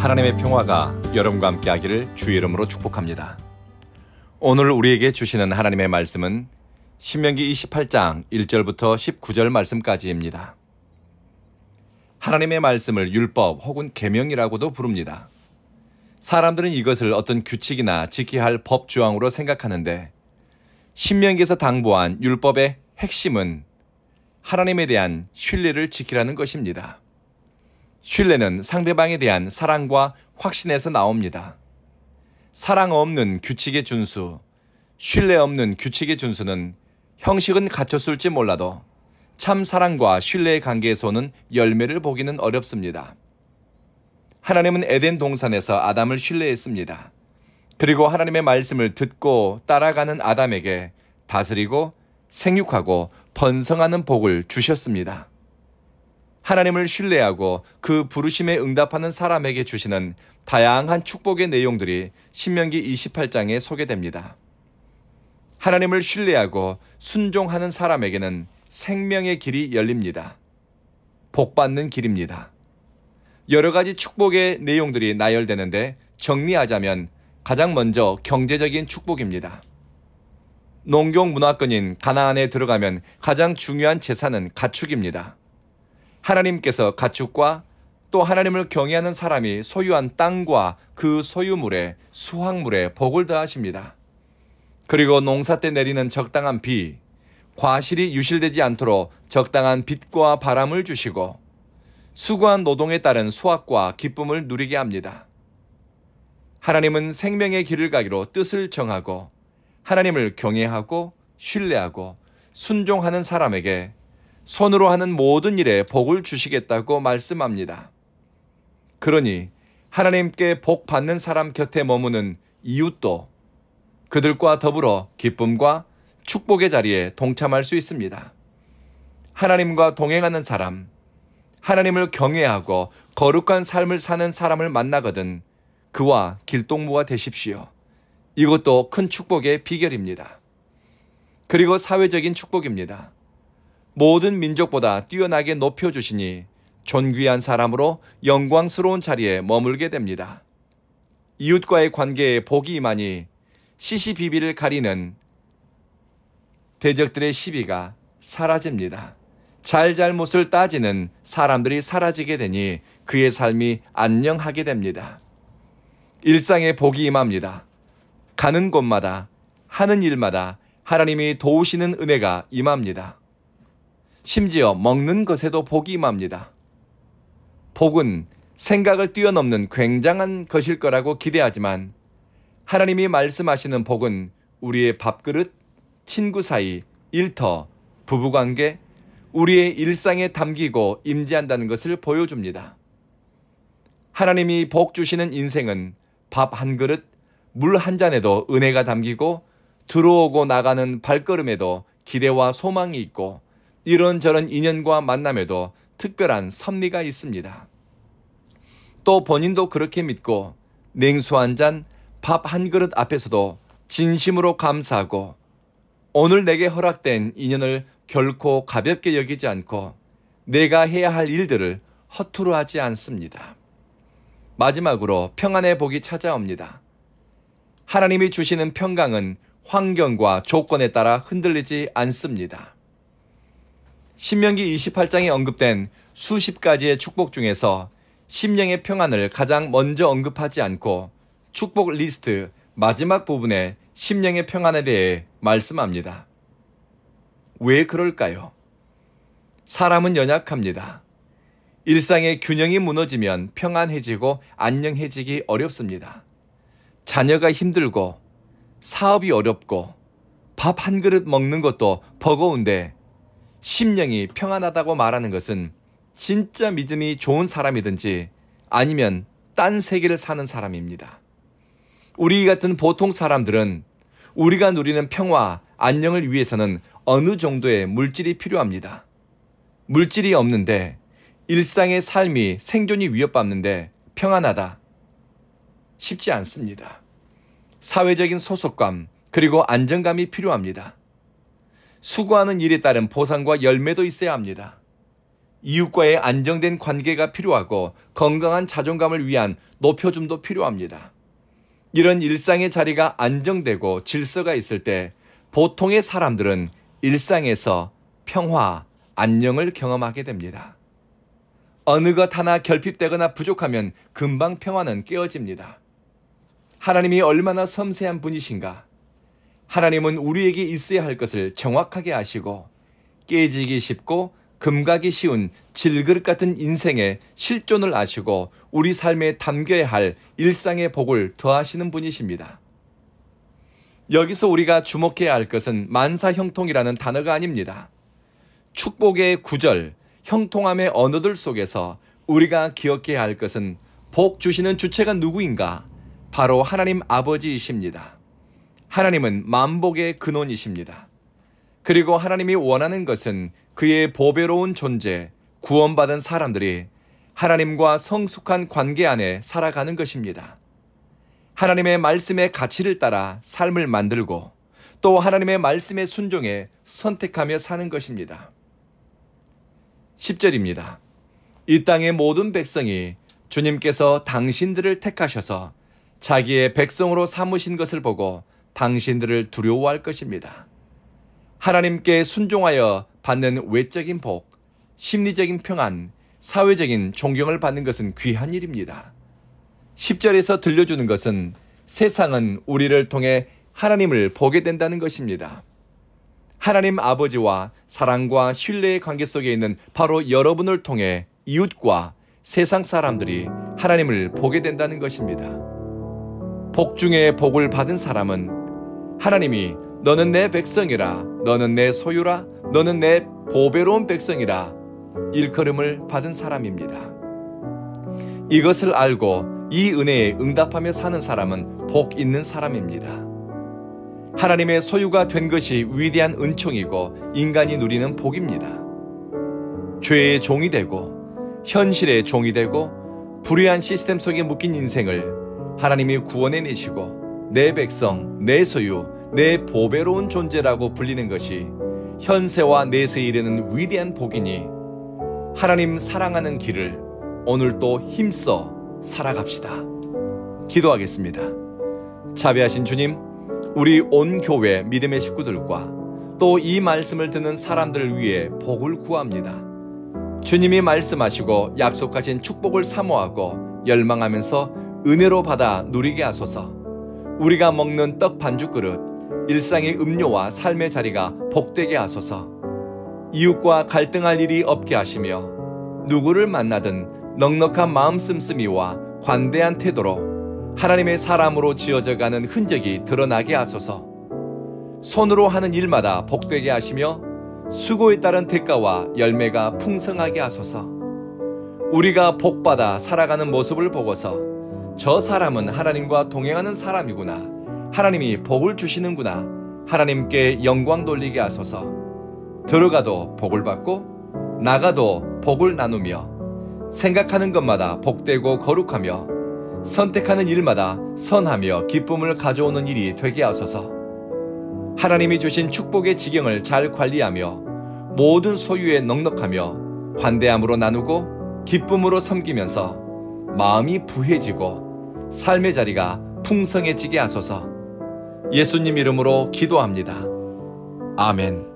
하나님의 평화가 여러분과 함께하기를 주의 이름으로 축복합니다. 오늘 우리에게 주시는 하나님의 말씀은 신명기 28장 1절부터 19절 말씀까지입니다. 하나님의 말씀을 율법 혹은 계명이라고도 부릅니다. 사람들은 이것을 어떤 규칙이나 지켜야 할 법조항으로 생각하는데 신명기에서 당부한 율법의 핵심은 하나님에 대한 신뢰를 지키라는 것입니다. 신뢰는 상대방에 대한 사랑과 확신에서 나옵니다. 사랑 없는 규칙의 준수, 신뢰 없는 규칙의 준수는 형식은 갖췄을지 몰라도 참 사랑과 신뢰의 관계에서는 열매를 보기는 어렵습니다. 하나님은 에덴 동산에서 아담을 신뢰했습니다. 그리고 하나님의 말씀을 듣고 따라가는 아담에게 다스리고 생육하고 번성하는 복을 주셨습니다. 하나님을 신뢰하고 그 부르심에 응답하는 사람에게 주시는 다양한 축복의 내용들이 신명기 28장에 소개됩니다. 하나님을 신뢰하고 순종하는 사람에게는 생명의 길이 열립니다. 복받는 길입니다. 여러 가지 축복의 내용들이 나열되는데 정리하자면 가장 먼저 경제적인 축복입니다. 농경 문화권인 가나안에 들어가면 가장 중요한 재산은 가축입니다. 하나님께서 가축과 또 하나님을 경외하는 사람이 소유한 땅과 그 소유물에 수확물에 복을 더하십니다. 그리고 농사 때 내리는 적당한 비, 과실이 유실되지 않도록 적당한 빛과 바람을 주시고 수고한 노동에 따른 수확과 기쁨을 누리게 합니다. 하나님은 생명의 길을 가기로 뜻을 정하고 하나님을 경외하고 신뢰하고 순종하는 사람에게 손으로 하는 모든 일에 복을 주시겠다고 말씀합니다. 그러니 하나님께 복 받는 사람 곁에 머무는 이웃도 그들과 더불어 기쁨과 축복의 자리에 동참할 수 있습니다. 하나님과 동행하는 사람, 하나님을 경외하고 거룩한 삶을 사는 사람을 만나거든 그와 길동무가 되십시오. 이것도 큰 축복의 비결입니다. 그리고 사회적인 축복입니다. 모든 민족보다 뛰어나게 높여주시니 존귀한 사람으로 영광스러운 자리에 머물게 됩니다. 이웃과의 관계에 복이 임하니 시시비비를 가리는 대적들의 시비가 사라집니다. 잘잘못을 따지는 사람들이 사라지게 되니 그의 삶이 안녕하게 됩니다. 일상에 복이 임합니다. 가는 곳마다 하는 일마다 하나님이 도우시는 은혜가 임합니다. 심지어 먹는 것에도 복이 임합니다. 복은 생각을 뛰어넘는 굉장한 것일 거라고 기대하지만 하나님이 말씀하시는 복은 우리의 밥그릇, 친구 사이, 일터, 부부관계, 우리의 일상에 담기고 임재한다는 것을 보여줍니다. 하나님이 복 주시는 인생은 밥 한 그릇, 물 한 잔에도 은혜가 담기고 들어오고 나가는 발걸음에도 기대와 소망이 있고 이런저런 인연과 만남에도 특별한 섭리가 있습니다. 또 본인도 그렇게 믿고 냉수 한 잔, 밥 한 그릇 앞에서도 진심으로 감사하고 오늘 내게 허락된 인연을 결코 가볍게 여기지 않고 내가 해야 할 일들을 허투루 하지 않습니다. 마지막으로 평안의 복이 찾아옵니다. 하나님이 주시는 평강은 환경과 조건에 따라 흔들리지 않습니다. 신명기 28장에 언급된 수십 가지의 축복 중에서 심령의 평안을 가장 먼저 언급하지 않고 축복 리스트 마지막 부분에 심령의 평안에 대해 말씀합니다. 왜 그럴까요? 사람은 연약합니다. 일상의 균형이 무너지면 평안해지고 안녕해지기 어렵습니다. 자녀가 힘들고 사업이 어렵고 밥 한 그릇 먹는 것도 버거운데 심령이 평안하다고 말하는 것은 진짜 믿음이 좋은 사람이든지 아니면 딴 세계를 사는 사람입니다. 우리 같은 보통 사람들은 우리가 누리는 평화, 안녕을 위해서는 어느 정도의 물질이 필요합니다. 물질이 없는데 일상의 삶이 생존이 위협받는데 평안하다. 쉽지 않습니다. 사회적인 소속감 그리고 안정감이 필요합니다. 수고하는 일에 따른 보상과 열매도 있어야 합니다. 이웃과의 안정된 관계가 필요하고 건강한 자존감을 위한 높여줌도 필요합니다. 이런 일상의 자리가 안정되고 질서가 있을 때 보통의 사람들은 일상에서 평화, 안녕을 경험하게 됩니다. 어느 것 하나 결핍되거나 부족하면 금방 평화는 깨어집니다. 하나님이 얼마나 섬세한 분이신가? 하나님은 우리에게 있어야 할 것을 정확하게 아시고 깨지기 쉽고 금가기 쉬운 질그릇 같은 인생의 실존을 아시고 우리 삶에 담겨야 할 일상의 복을 더하시는 분이십니다. 여기서 우리가 주목해야 할 것은 만사형통이라는 단어가 아닙니다. 축복의 구절, 형통함의 언어들 속에서 우리가 기억해야 할 것은 복 주시는 주체가 누구인가? 바로 하나님 아버지이십니다. 하나님은 만복의 근원이십니다. 그리고 하나님이 원하는 것은 그의 보배로운 존재, 구원받은 사람들이 하나님과 성숙한 관계 안에 살아가는 것입니다. 하나님의 말씀의 가치를 따라 삶을 만들고 또 하나님의 말씀에 순종해 선택하며 사는 것입니다. 10절입니다. 이 땅의 모든 백성이 주님께서 당신들을 택하셔서 자기의 백성으로 삼으신 것을 보고 당신들을 두려워할 것입니다. 하나님께 순종하여 받는 외적인 복, 심리적인 평안, 사회적인 존경을 받는 것은 귀한 일입니다. 10절에서 들려주는 것은 세상은 우리를 통해 하나님을 보게 된다는 것입니다. 하나님 아버지와 사랑과 신뢰의 관계 속에 있는 바로 여러분을 통해 이웃과 세상 사람들이 하나님을 보게 된다는 것입니다. 복 중에 복을 받은 사람은 하나님이 너는 내 백성이라, 너는 내 소유라, 너는 내 보배로운 백성이라 일컬음을 받은 사람입니다. 이것을 알고 이 은혜에 응답하며 사는 사람은 복 있는 사람입니다. 하나님의 소유가 된 것이 위대한 은총이고 인간이 누리는 복입니다. 죄의 종이 되고 현실의 종이 되고 불의한 시스템 속에 묶인 인생을 하나님이 구원해내시고 내 백성, 내 소유, 내 보배로운 존재라고 불리는 것이 현세와 내세에 이르는 위대한 복이니 하나님 사랑하는 길을 오늘도 힘써 살아갑시다. 기도하겠습니다. 자비하신 주님, 우리 온 교회 믿음의 식구들과 또 이 말씀을 듣는 사람들을 위해 복을 구합니다. 주님이 말씀하시고 약속하신 축복을 사모하고 열망하면서 은혜로 받아 누리게 하소서. 우리가 먹는 떡 반죽 그릇, 일상의 음료와 삶의 자리가 복되게 하소서. 이웃과 갈등할 일이 없게 하시며 누구를 만나든 넉넉한 마음 씀씀이와 관대한 태도로 하나님의 사람으로 지어져 가는 흔적이 드러나게 하소서. 손으로 하는 일마다 복되게 하시며 수고에 따른 대가와 열매가 풍성하게 하소서. 우리가 복받아 살아가는 모습을 보고서 저 사람은 하나님과 동행하는 사람이구나, 하나님이 복을 주시는구나, 하나님께 영광 돌리게 하소서. 들어가도 복을 받고 나가도 복을 나누며 생각하는 것마다 복되고 거룩하며 선택하는 일마다 선하며 기쁨을 가져오는 일이 되게 하소서. 하나님이 주신 축복의 지경을 잘 관리하며 모든 소유에 넉넉하며 관대함으로 나누고 기쁨으로 섬기면서 마음이 부해지고 삶의 자리가 풍성해지게 하소서. 예수님 이름으로 기도합니다. 아멘.